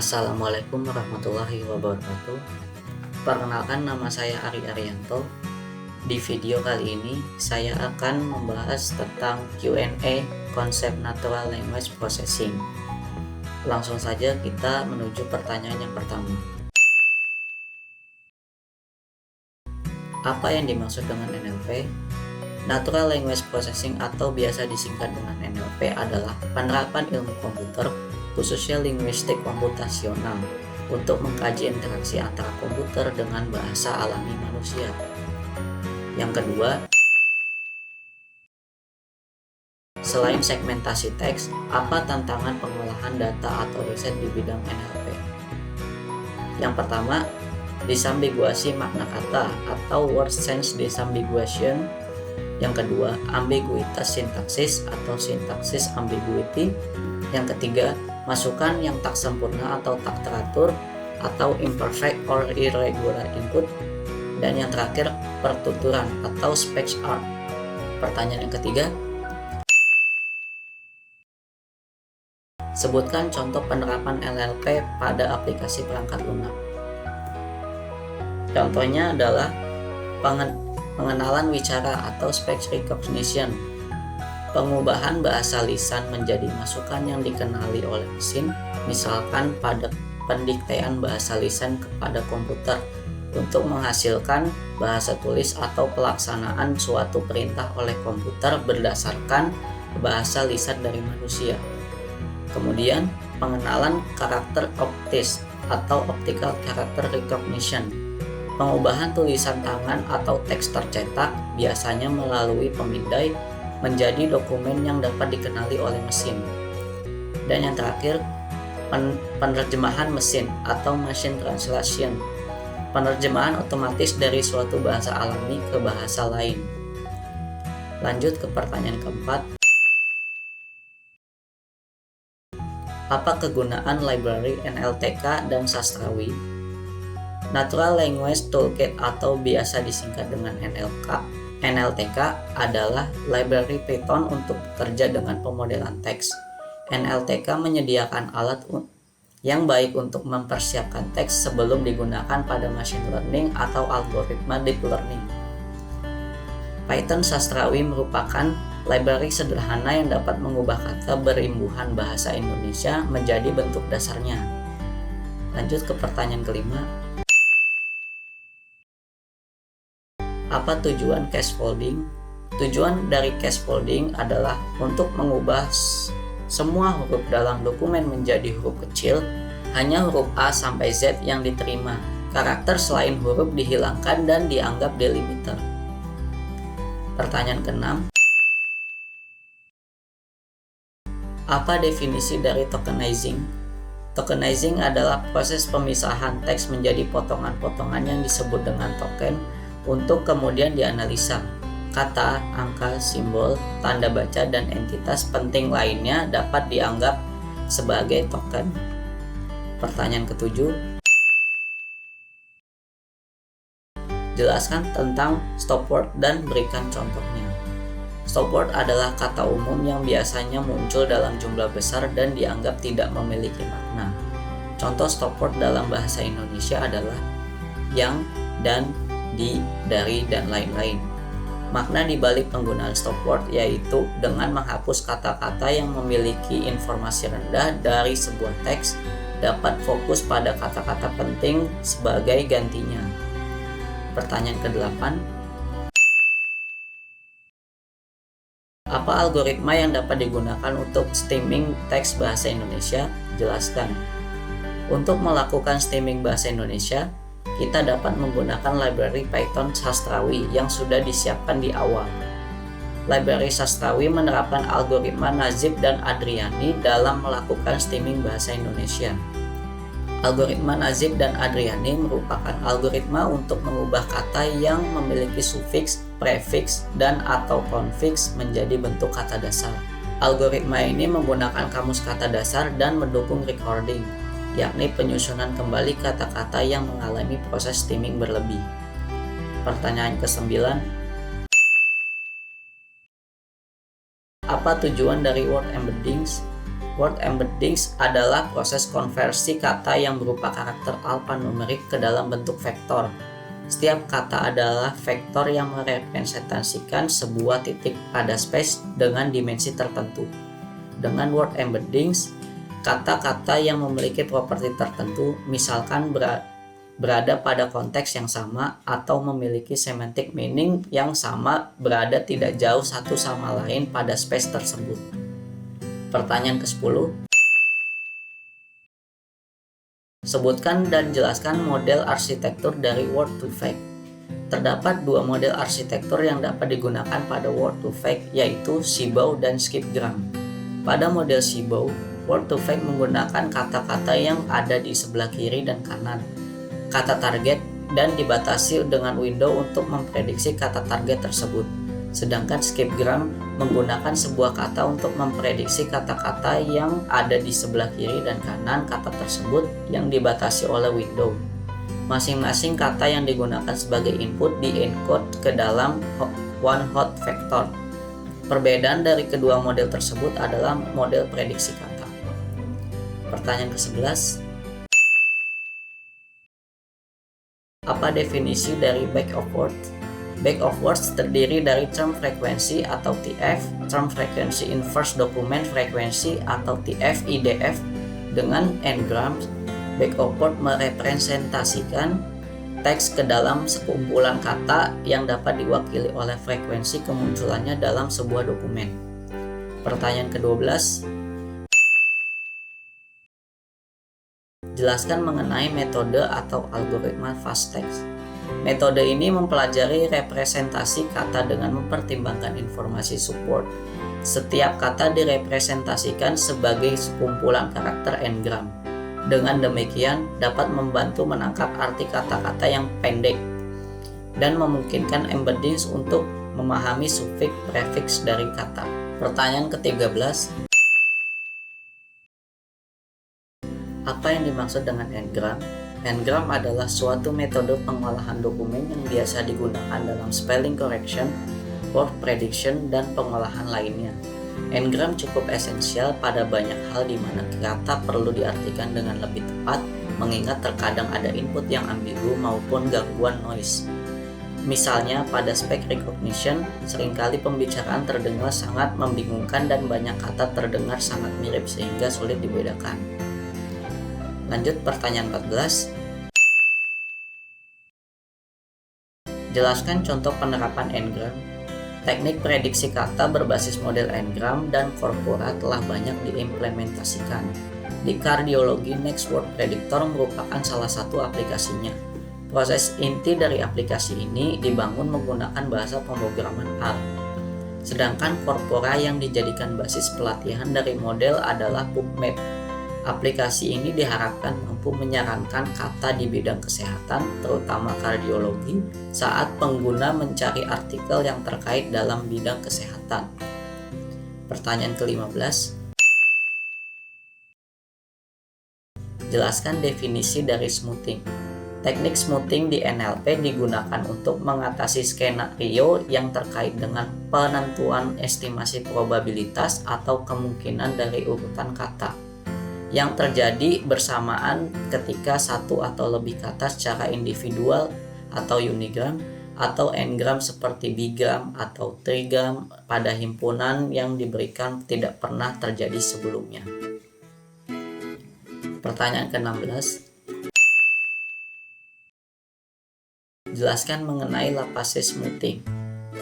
Assalamualaikum warahmatullahi wabarakatuh. Perkenalkan, nama saya Ari Arianto. Di video kali ini saya akan membahas tentang Q&A konsep Natural Language Processing. Langsung saja kita menuju pertanyaan yang pertama. Apa yang dimaksud dengan NLP? Natural Language Processing atau biasa disingkat dengan NLP adalah penerapan ilmu komputer, khususnya linguistik komputasional, untuk mengkaji interaksi antara komputer dengan bahasa alami manusia. Yang kedua, selain segmentasi teks, apa tantangan pengolahan data atau riset di bidang NLP? Yang pertama, disambiguasi makna kata atau word sense disambiguation. Yang kedua, ambiguitas sintaksis atau sintaksis ambiguity. Yang ketiga, masukan yang tak sempurna atau tak teratur atau imperfect or irregular input. Dan yang terakhir, pertuturan atau speech art. Pertanyaan yang ketiga, sebutkan contoh penerapan NLP pada aplikasi perangkat lunak. Contohnya adalah pengenalan wicara atau speech recognition, pengubahan bahasa lisan menjadi masukan yang dikenali oleh mesin, misalkan pada pendiktean bahasa lisan kepada komputer untuk menghasilkan bahasa tulis atau pelaksanaan suatu perintah oleh komputer berdasarkan bahasa lisan dari manusia. Kemudian, pengenalan karakter optis atau optical character recognition, pengubahan tulisan tangan atau teks tercetak biasanya melalui pemindai menjadi dokumen yang dapat dikenali oleh mesin. Dan yang terakhir, penerjemahan mesin atau machine translation, penerjemahan otomatis dari suatu bahasa alami ke bahasa lain. Lanjut ke pertanyaan keempat. Apa kegunaan library NLTK dan Sastrawi? Natural Language Toolkit atau biasa disingkat dengan NLTK adalah library Python untuk bekerja dengan pemodelan teks. NLTK menyediakan alat yang baik untuk mempersiapkan teks sebelum digunakan pada machine learning atau algoritma deep learning. Python Sastrawi merupakan library sederhana yang dapat mengubah kata berimbuhan bahasa Indonesia menjadi bentuk dasarnya. Lanjut ke pertanyaan kelima. Apa tujuan casefolding? Tujuan dari casefolding adalah untuk mengubah semua huruf dalam dokumen menjadi huruf kecil, hanya huruf A sampai Z yang diterima. Karakter selain huruf dihilangkan dan dianggap delimiter. Pertanyaan keenam. Apa definisi dari tokenizing? Tokenizing adalah proses pemisahan teks menjadi potongan-potongan yang disebut dengan token untuk kemudian dianalisa. Kata, angka, simbol, tanda baca, dan entitas penting lainnya dapat dianggap sebagai token. Pertanyaan ketujuh. Jelaskan tentang stop word dan berikan contohnya. Stop word adalah kata umum yang biasanya muncul dalam jumlah besar dan dianggap tidak memiliki makna. Contoh stop word dalam bahasa Indonesia adalah yang, dan, di, dari, dan lain-lain. Makna di balik penggunaan stop word yaitu dengan menghapus kata-kata yang memiliki informasi rendah dari sebuah teks, dapat fokus pada kata-kata penting sebagai gantinya. Pertanyaan ke-8. Apa algoritma yang dapat digunakan untuk stemming teks bahasa Indonesia? Jelaskan. Untuk melakukan stemming bahasa Indonesia, kita dapat menggunakan library Python Sastrawi yang sudah disiapkan di awal. Library Sastrawi menerapkan algoritma Nazib dan Adriani dalam melakukan stemming bahasa Indonesia. Algoritma Nazib dan Adriani merupakan algoritma untuk mengubah kata yang memiliki sufiks, prefiks, dan atau konfiks menjadi bentuk kata dasar. Algoritma ini menggunakan kamus kata dasar dan mendukung recording, yakni penyusunan kembali kata-kata yang mengalami proses stemming berlebih. Pertanyaan ke-9. Apa tujuan dari word embeddings? Word embeddings adalah proses konversi kata yang berupa karakter alfanumerik ke dalam bentuk vektor. Setiap kata adalah vektor yang merepresentasikan sebuah titik pada space dengan dimensi tertentu. Dengan word embeddings, kata-kata yang memiliki properti tertentu, misalkan berada pada konteks yang sama atau memiliki semantic meaning yang sama, berada tidak jauh satu sama lain pada space tersebut. Pertanyaan ke-10. Sebutkan dan jelaskan model arsitektur dari Word2Vec. Terdapat dua model arsitektur yang dapat digunakan pada Word2Vec, yaitu Shibao dan Skipgram. Pada model Shibao, Word2Vec menggunakan kata-kata yang ada di sebelah kiri dan kanan, kata target, dan dibatasi dengan window untuk memprediksi kata target tersebut. Sedangkan Skipgram menggunakan sebuah kata untuk memprediksi kata-kata yang ada di sebelah kiri dan kanan kata tersebut yang dibatasi oleh window. Masing-masing kata yang digunakan sebagai input di-encode ke dalam one hot vector. Perbedaan dari kedua model tersebut adalah model prediksi kata. Pertanyaan ke-11. Apa definisi dari bag of words? Bag of words terdiri dari term frequency atau TF, term frequency inverse document frequency atau TF-IDF. Dengan n-grams, bag of words merepresentasikan teks ke dalam sekumpulan kata yang dapat diwakili oleh frekuensi kemunculannya dalam sebuah dokumen. Pertanyaan ke-12. Jelaskan mengenai metode atau algoritma fast text. Metode ini mempelajari representasi kata dengan mempertimbangkan informasi support. Setiap kata direpresentasikan sebagai sekumpulan karakter n-gram. Dengan demikian, dapat membantu menangkap arti kata-kata yang pendek dan memungkinkan embeddings untuk memahami sufiks prefiks dari kata. Pertanyaan ke-13. Apa yang dimaksud dengan n-gram? N-gram adalah suatu metode pengolahan dokumen yang biasa digunakan dalam spelling correction, word prediction, dan pengolahan lainnya. N-gram cukup esensial pada banyak hal di mana kata perlu diartikan dengan lebih tepat, mengingat terkadang ada input yang ambigu maupun gangguan noise. Misalnya pada speech recognition, seringkali pembicaraan terdengar sangat membingungkan dan banyak kata terdengar sangat mirip sehingga sulit dibedakan. Lanjut pertanyaan 14. Jelaskan contoh penerapan n-gram. Teknik prediksi kata berbasis model n-gram dan corpora telah banyak diimplementasikan. Di kardiologi, Next Word Predictor merupakan salah satu aplikasinya. Proses inti dari aplikasi ini dibangun menggunakan bahasa pemrograman R. Sedangkan corpora yang dijadikan basis pelatihan dari model adalah PubMed. Aplikasi ini diharapkan mampu menyarankan kata di bidang kesehatan, terutama kardiologi, saat pengguna mencari artikel yang terkait dalam bidang kesehatan. Pertanyaan ke-15. Jelaskan definisi dari smoothing. Teknik smoothing di NLP digunakan untuk mengatasi skenario yang terkait dengan penentuan estimasi probabilitas atau kemungkinan dari urutan kata yang terjadi bersamaan ketika satu atau lebih kata secara individual atau unigram atau n-gram seperti bigram atau trigram pada himpunan yang diberikan tidak pernah terjadi sebelumnya. Pertanyaan ke-16. Jelaskan mengenai Laplace smoothing.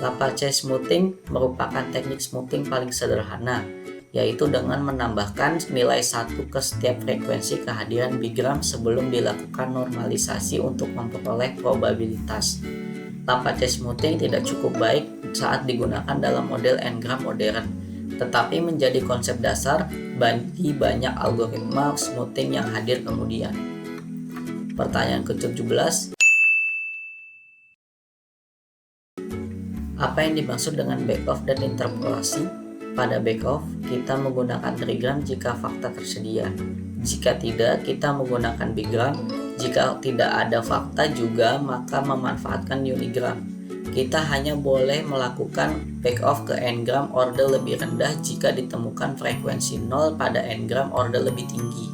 Laplace smoothing merupakan teknik smoothing paling sederhana, yaitu dengan menambahkan nilai 1 ke setiap frekuensi kehadiran bigram sebelum dilakukan normalisasi untuk memperoleh probabilitas. Laplace smoothing tidak cukup baik saat digunakan dalam model n-gram modern, tetapi menjadi konsep dasar bagi banyak algoritma smoothing yang hadir kemudian. Pertanyaan ke-17. Apa yang dimaksud dengan backoff dan interpolasi? Pada backoff, kita menggunakan trigram jika fakta tersedia. Jika tidak, kita menggunakan bigram. Jika tidak ada fakta juga, maka memanfaatkan unigram. Kita hanya boleh melakukan backoff ke n-gram order lebih rendah jika ditemukan frekuensi 0 pada n-gram order lebih tinggi.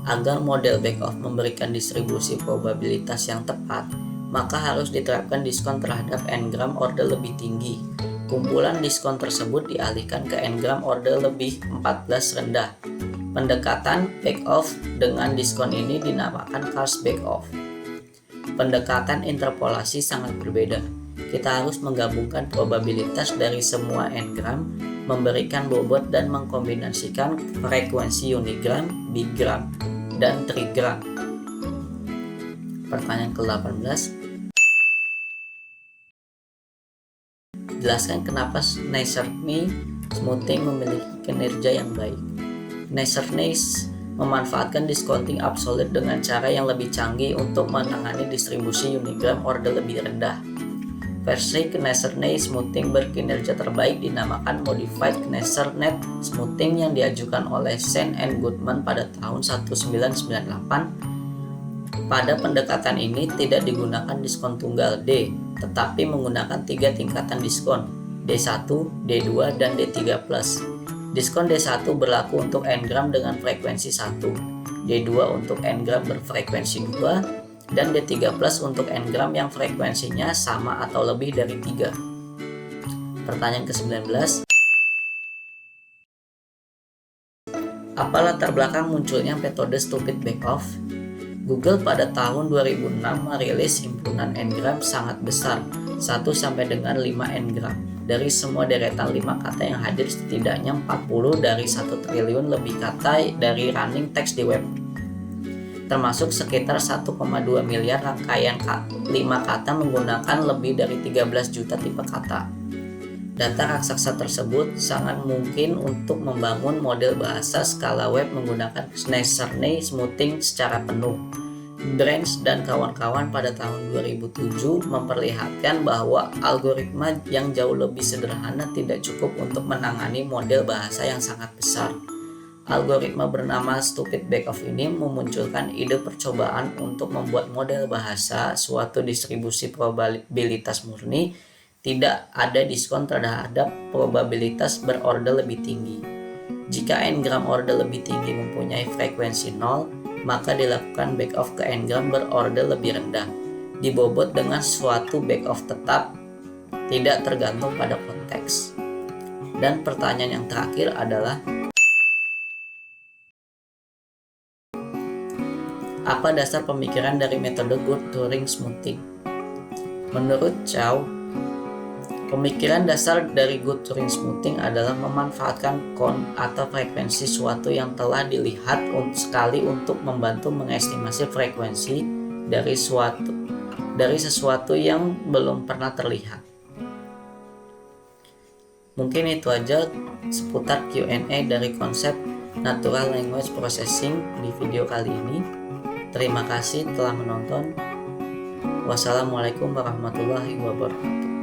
Agar model backoff memberikan distribusi probabilitas yang tepat, maka harus diterapkan diskon terhadap n-gram order lebih tinggi. Kumpulan diskon tersebut dialihkan ke n-gram order lebih 14 rendah. Pendekatan backoff dengan diskon ini dinamakan Cars backoff. Pendekatan interpolasi sangat berbeda. Kita harus menggabungkan probabilitas dari semua n-gram, memberikan bobot dan mengkombinasikan frekuensi unigram, bigram, dan trigram. Pertanyaan ke-18. Jelaskan kenapa Naisertney smoothing memiliki kinerja yang baik. Naisertney memanfaatkan discounting absolute dengan cara yang lebih canggih untuk menangani distribusi unigram order lebih rendah. Versi Kneser-Ney smoothing berkinerja terbaik dinamakan Modified Kneser-Net smoothing yang diajukan oleh Sen and Goodman pada tahun 1998. Pada pendekatan ini tidak digunakan diskon tunggal D, tetapi menggunakan 3 tingkatan diskon, D1, D2, dan D3+. Diskon D1 berlaku untuk n-gram dengan frekuensi 1, D2 untuk n-gram berfrekuensi 2, dan D3+ untuk n-gram yang frekuensinya sama atau lebih dari 3. Pertanyaan ke-19. Apa latar belakang munculnya metode stupid backoff? Google pada tahun 2006 merilis himpunan n-gram sangat besar, 1 sampai dengan 5 n-gram. Dari semua deretan 5 kata yang hadir, setidaknya 40 dari 1 triliun lebih kata dari running text di web, termasuk sekitar 1,2 miliar rangkaian 5 kata menggunakan lebih dari 13 juta tipe kata. Data raksasa tersebut sangat mungkin untuk membangun model bahasa skala web menggunakan Naisertney smoothing secara penuh. Branch dan kawan-kawan pada tahun 2007 memperlihatkan bahwa algoritma yang jauh lebih sederhana tidak cukup untuk menangani model bahasa yang sangat besar. Algoritma bernama Stupid Backoff ini memunculkan ide percobaan untuk membuat model bahasa suatu distribusi probabilitas murni, tidak ada diskon terhadap probabilitas berorder lebih tinggi. Jika n-gram order lebih tinggi mempunyai frekuensi 0, maka dilakukan backoff ke n-gram berorder lebih rendah, dibobot dengan suatu backoff tetap, tidak tergantung pada konteks. Dan pertanyaan yang terakhir adalah, apa dasar pemikiran dari metode Good-Turing smoothing? Menurut Chow, pemikiran dasar dari Good-Turing smoothing adalah memanfaatkan atau frekuensi suatu yang telah dilihat sekali untuk membantu mengestimasi frekuensi dari sesuatu yang belum pernah terlihat. Mungkin itu aja seputar Q&A dari konsep Natural Language Processing di video kali ini. Terima kasih telah menonton. Wassalamualaikum warahmatullahi wabarakatuh.